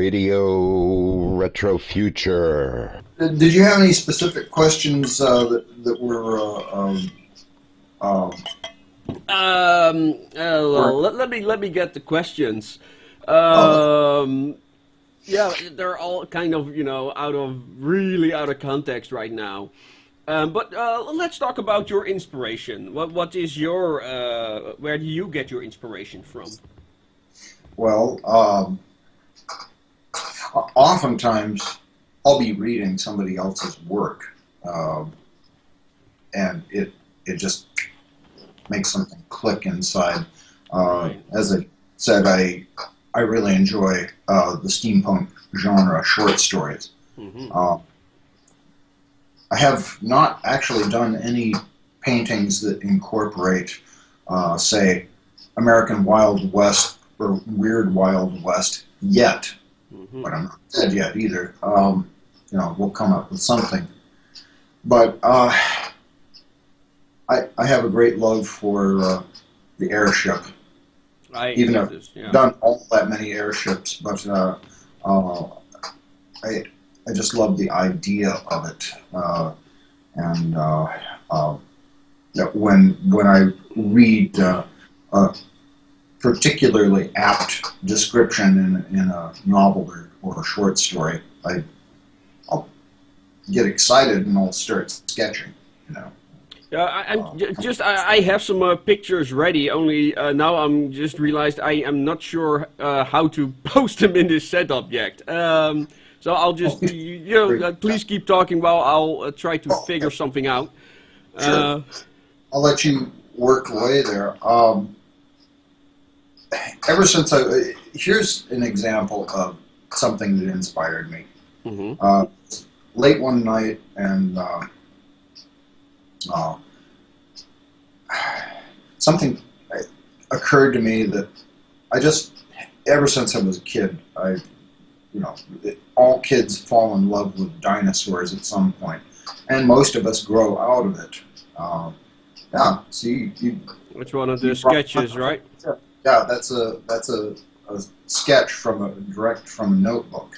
Radio Retrofuture. Did you have any specific questions that were let me get the questions. Yeah, they're all kind of out of context right now. But let's talk about your inspiration. What is your where do you get your inspiration from? Well, oftentimes I'll be reading somebody else's work, and it just makes something click inside. As I said, I really enjoy the steampunk genre short stories. Mm-hmm. I have not actually done any paintings that incorporate, say, American Wild West or Weird Wild West yet, but I'm not dead yet either. We'll come up with something. But I have a great love for the airship. Even though I've done all that many airships, but I just love the idea of it. When I read a particularly apt description in a novel or a short story, I'll get excited and I'll start sketching. I have some pictures ready. Only now I'm just realized I am not sure how to post them in this setup yet. So I'll just please keep talking while I'll try to figure something out. Sure. I'll let you work away there. Ever since here's an example of something that inspired me. Mm-hmm. Late one night, and something occurred to me that ever since I was a kid, all kids fall in love with dinosaurs at some point, and most of us grow out of it. Which one of the sketches, right? Yeah, that's a sketch direct from a notebook,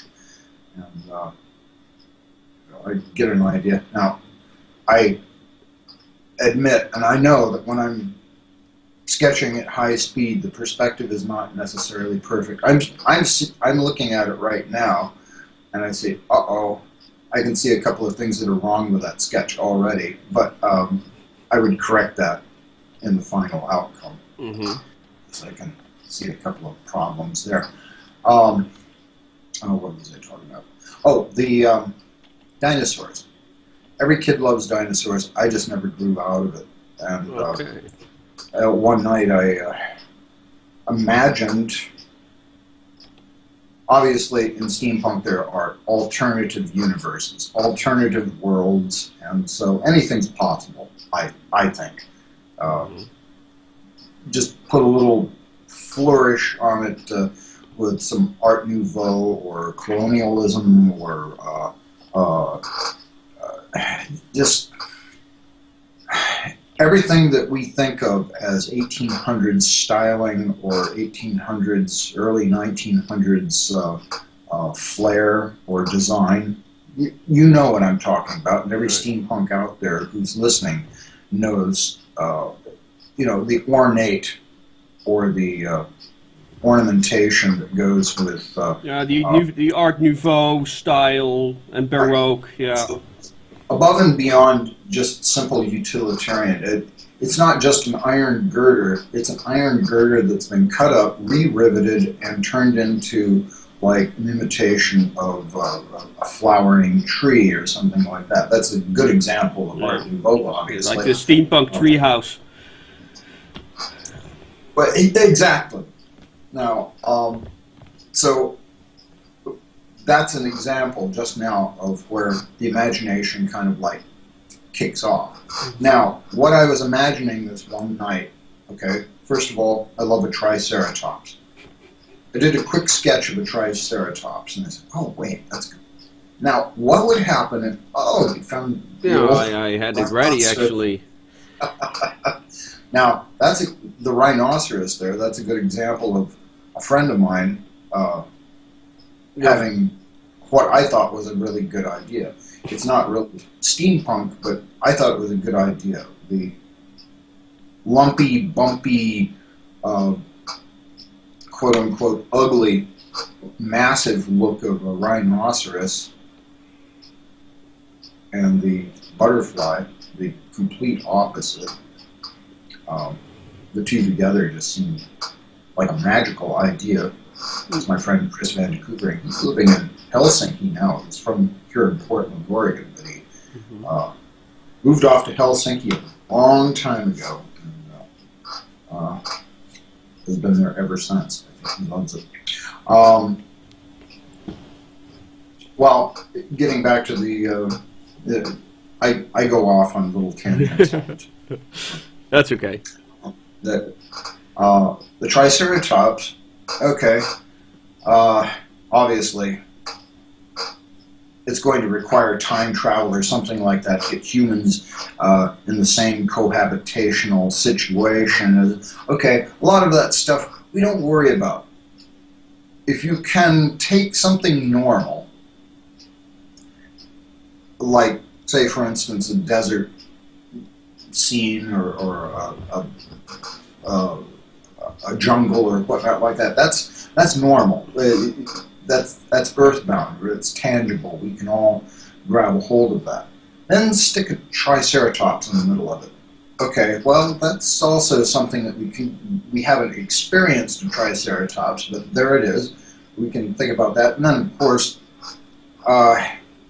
and I get an idea. Now, I admit, and I know that when I'm sketching at high speed, the perspective is not necessarily perfect. I'm looking at it right now, and I say, "Uh-oh, I can see a couple of things that are wrong with that sketch already." But I would correct that in the final outcome. Mm-hmm. So I can see a couple of problems there. What was I talking about? Oh, the dinosaurs. Every kid loves dinosaurs. I just never grew out of it. And one night I imagined, obviously in steampunk there are alternative universes, alternative worlds, and so anything's possible, I think. Just put a little flourish on it with some Art Nouveau or colonialism or just everything that we think of as 1800s styling or 1800s, early 1900s flair or design. You know what I'm talking about, and every steampunk out there who's listening knows, the ornate or the ornamentation that goes with the Art Nouveau style and Baroque, above and beyond just simple utilitarian. It's not just an iron girder, it's an iron girder that's been cut up, re-riveted, and turned into like an imitation of a flowering tree or something like that. That's a good example of Art Nouveau, obviously. Like the steampunk treehouse. But exactly. Now, so that's an example just now of where the imagination kind of like kicks off. Now, what I was imagining this one night, okay, first of all, I love a triceratops. I did a quick sketch of a triceratops, and I said, oh, wait, that's good. Now, what would happen if, you found... I had it ready, actually. Now, the rhinoceros there, that's a good example of a friend of mine having what I thought was a really good idea. It's not really steampunk, but I thought it was a good idea. The lumpy, bumpy, quote-unquote ugly, massive look of a rhinoceros and the butterfly, the complete opposite. The two together just seemed like a magical idea. It's my friend Chris Van de Koopering. He's living in Helsinki now. He's from here in Portland, Oregon, but he moved off to Helsinki a long time ago and has been there ever since. I think he loves it. Well, getting back to I go off on little tangents. That's okay. The Triceratops, okay, obviously it's going to require time travel or something like that to get humans in the same cohabitational situation. Okay, a lot of that stuff we don't worry about. If you can take something normal, like, say, for instance, a desert scene or a jungle or whatnot like that, that's normal. That's earthbound, or it's tangible. We can all grab a hold of that. Then stick a Triceratops in the middle of it. Okay, well, that's also something that we haven't experienced a Triceratops, but there it is. We can think about that. And then, of course,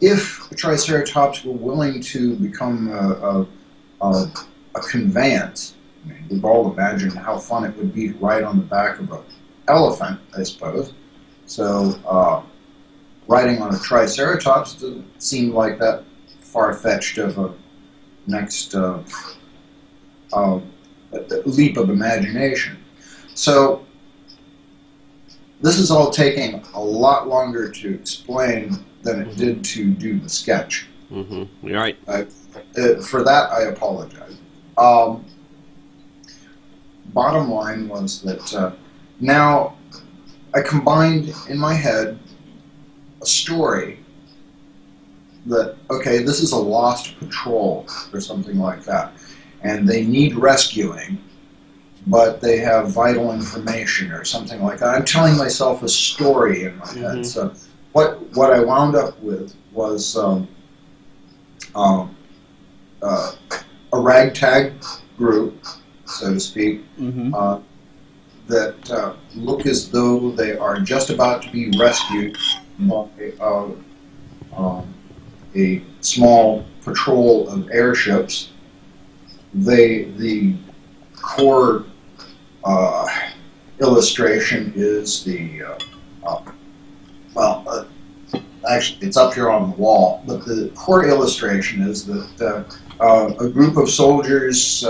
if a Triceratops were willing to become a conveyance, I mean, we've all imagined how fun it would be to ride on the back of an elephant, I suppose. So, riding on a Triceratops doesn't seem like that far-fetched of a next leap of imagination. So, this is all taking a lot longer to explain than it did to do the sketch. Mm-hmm. You're right. For that, I apologize. Bottom line was that now I combined in my head a story that, okay, this is a lost patrol or something like that, and they need rescuing, but they have vital information or something like that. I'm telling myself a story in my head. So what I wound up with was a ragtag group, so to speak, that look as though they are just about to be rescued by a small patrol of airships. The core illustration is actually it's up here on the wall, but the core illustration is that a group of soldiers,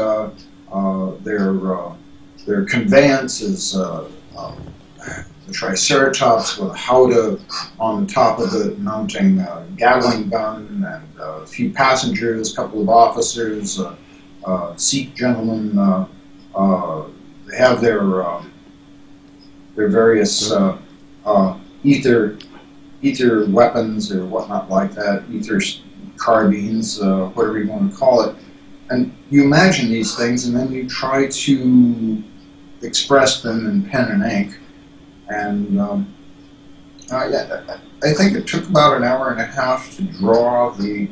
their conveyance is the Triceratops with a howdah on the top of it, mounting a Gatling gun, and a few passengers, a couple of officers, Sikh gentlemen. They have their various ether weapons or whatnot like that, ether carbines, whatever you want to call it. And you imagine these things, and then you try to express them in pen and ink. And I think it took about an hour and a half to draw the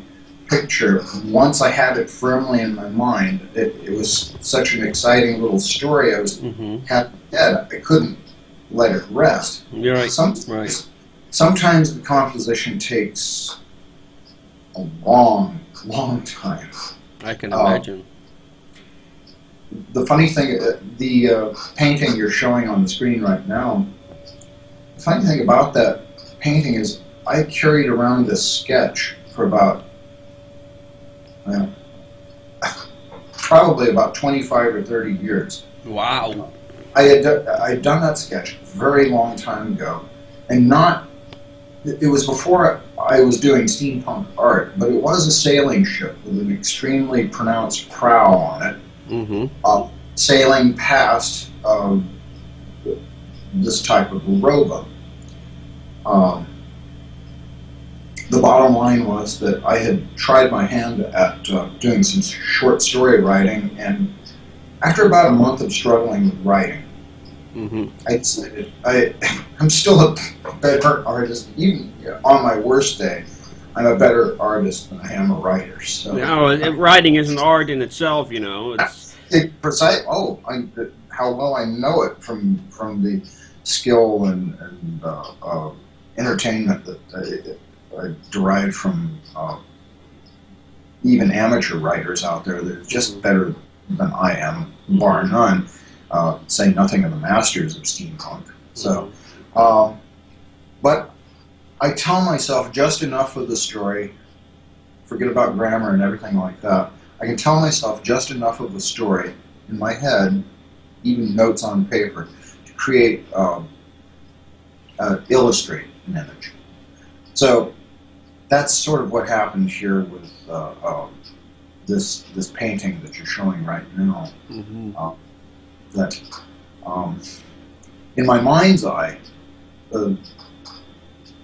picture. Once I had it firmly in my mind, it was such an exciting little story. I was had in my head. I couldn't let it rest. You're right. Sometimes the composition takes a long, long time. I can imagine. The funny thing, the painting you're showing on the screen right now, the funny thing about that painting is I carried around this sketch for about, probably about 25 or 30 years. Wow. I had done that sketch a very long time ago, and it was before I was doing steampunk art, but it was a sailing ship with an extremely pronounced prow on it, sailing past this type of a rowboat. the bottom line was that I had tried my hand at doing some short story writing, and after about a month of struggling with writing, I decided I'm still a better artist. Even on my worst day, I'm a better artist than I am a writer. So Writing is an art in itself, you know. It's precise. Oh, how well I know it from the skill and entertainment that I derived from even amateur writers out there that are just better than I am, bar none. Say nothing of the masters of steampunk. So, but I tell myself just enough of the story. Forget about grammar and everything like that. I can tell myself just enough of the story in my head, even notes on paper, to create, illustrate an image. So that's sort of what happened here with this painting that you're showing right now. That in my mind's eye,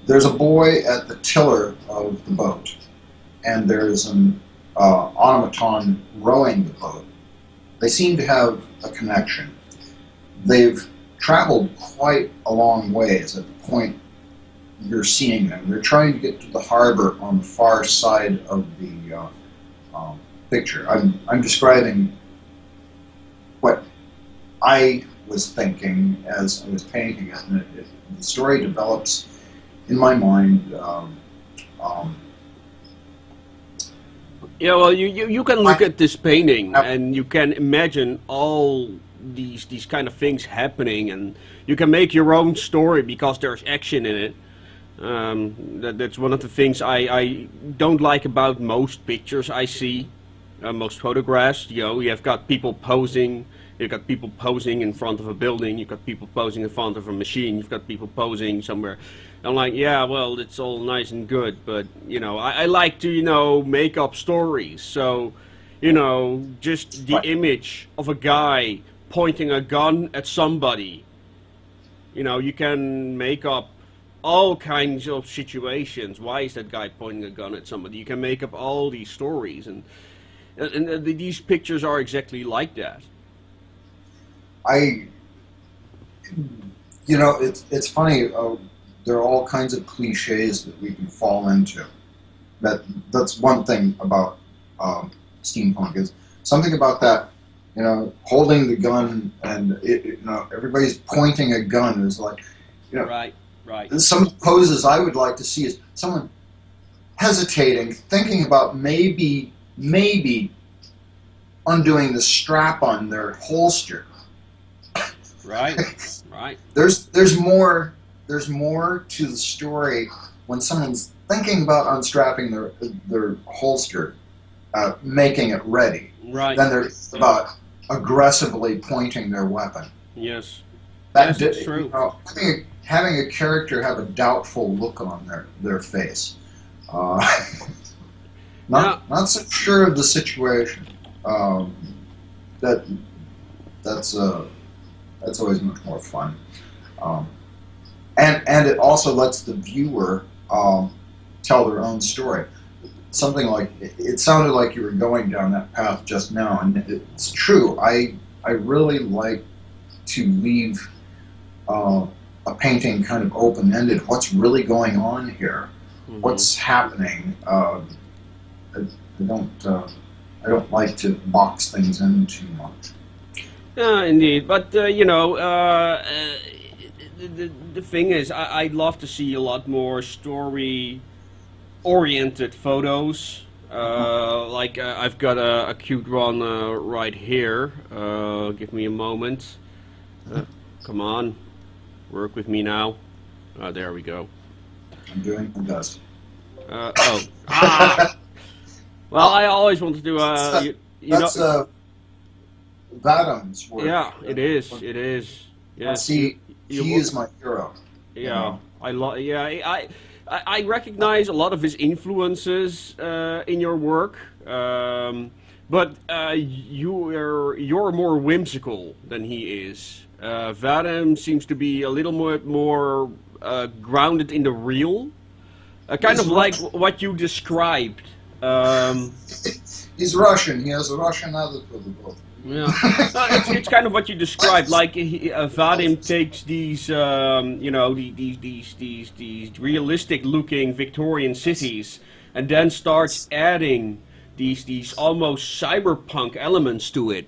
there's a boy at the tiller of the boat, and there's an automaton rowing the boat. They seem to have a connection. They've traveled quite a long ways at the point you're seeing them. They're trying to get to the harbor on the far side of the picture. I'm describing what I was thinking as I was painting it, and the story develops in my mind. Yeah, well, you can look at this painting and you can imagine all these kind of things happening, and you can make your own story because there's action in it. That's one of the things I don't like about most pictures I see, most photographs. You know, you've got people posing. You've got people posing in front of a building. You've got people posing in front of a machine. You've got people posing somewhere. I'm like, yeah, well, it's all nice and good, but, you know, I like to, you know, make up stories. So, you know, just the image of a guy pointing a gun at somebody. You know, you can make up all kinds of situations. Why is that guy pointing a gun at somebody? You can make up all these stories, and these pictures are exactly like that. You know, it's funny. There are all kinds of cliches that we can fall into. That's one thing about steampunk, is something about that. You know, holding the gun and you know, everybody's pointing a gun is like, you know, right. Some poses I would like to see is someone hesitating, thinking about maybe undoing the strap on their holster. Right. There's more to the story when someone's thinking about unstrapping their holster, making it ready. Right. Then there's about aggressively pointing their weapon. Yes. That's true. You know, having a character have a doubtful look on their face. Not so sure of the situation. That's always much more fun. And it also lets the viewer tell their own story. Something like, it sounded like you were going down that path just now, and it's true. I really like to leave a painting kind of open-ended. What's really going on here? Mm-hmm. What's happening? I don't like to box things in too much. Indeed, but you know, the thing is, I'd love to see a lot more story-oriented photos. Like I've got a cute one right here. Give me a moment. Come on, work with me now. There we go. I'm doing my best. Well, I always wanted to. That's Vadam's work. Yeah, it is. It is. Yes. See, he is my hero. Yeah, I recognize a lot of his influences in your work, but you're more whimsical than he is. Vadam seems to be a little more grounded in the real. Kind of like what you described. He's Russian. He has a Russian attitude. Yeah, it's kind of what you described. Like Vadim takes these, these realistic-looking Victorian cities, and then starts adding these almost cyberpunk elements to it.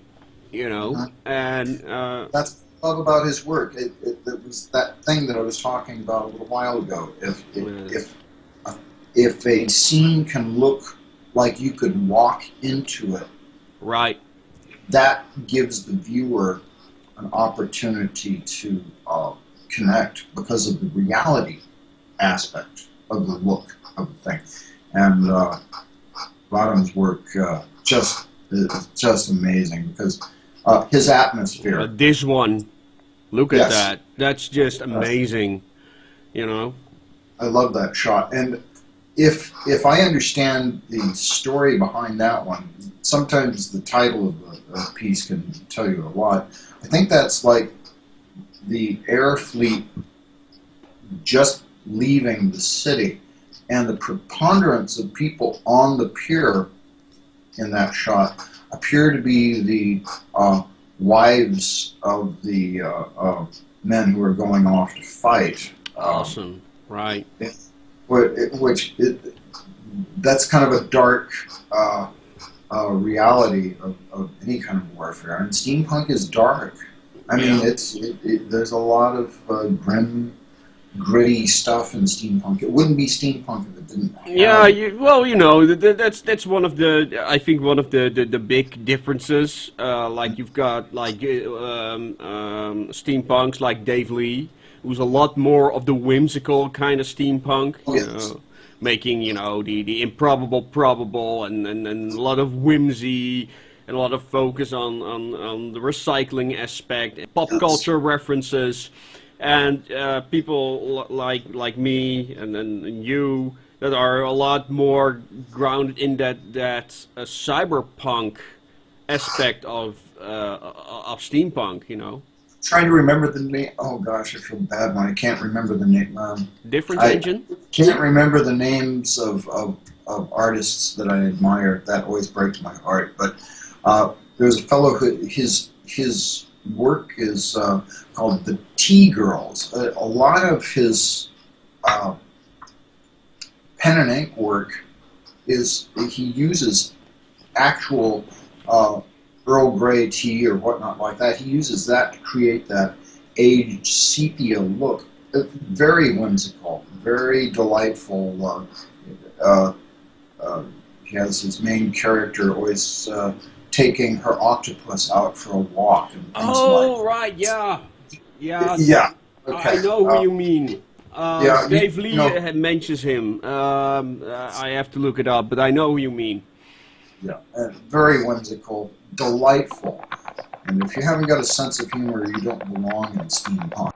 And that's what I love about his work. It was that thing that I was talking about a little while ago. If a scene can look like you could walk into it, right. That gives the viewer an opportunity to connect because of the reality aspect of the look of the thing. And Vadim's work is just amazing because his atmosphere. This one, look at that. That's just amazing. I love that shot. And if I understand the story behind that one, sometimes the title of a piece can tell you a lot. I think that's like the air fleet just leaving the city, and the preponderance of people on the pier in that shot appear to be the wives of the men who are going off to fight. Awesome, right? That's kind of a dark reality of any kind of warfare, and steampunk is dark. I mean, there's a lot of grim, gritty stuff in steampunk. It wouldn't be steampunk if it didn't have. Yeah, that's one of the, I think one of the big differences. Like you've got like steampunks like Dave Lee, who's a lot more of the whimsical kind of steampunk. Yes. Making the improbable probable, and a lot of whimsy and a lot of focus on the recycling aspect, pop culture references, and people like me and you that are a lot more grounded in that cyberpunk aspect of steampunk. Trying to remember the name. Oh gosh, I feel bad when I can't remember the name. Different engine? Can't remember the names of artists that I admire. That always breaks my heart. But there's a fellow who his work is called the Tea Girls. A lot of his pen and ink work is he uses actual Earl Grey tea or whatnot like that. He uses that to create that aged sepia look. Very whimsical, very delightful. He has his main character always taking her octopus out for a walk and things like right, yeah. Yeah. Okay. I know who you mean. Yeah, Dave Lee mentions him. I have to look it up, but I know who you mean. Yeah, very whimsical, delightful. And if you haven't got a sense of humor, you don't belong in steampunk.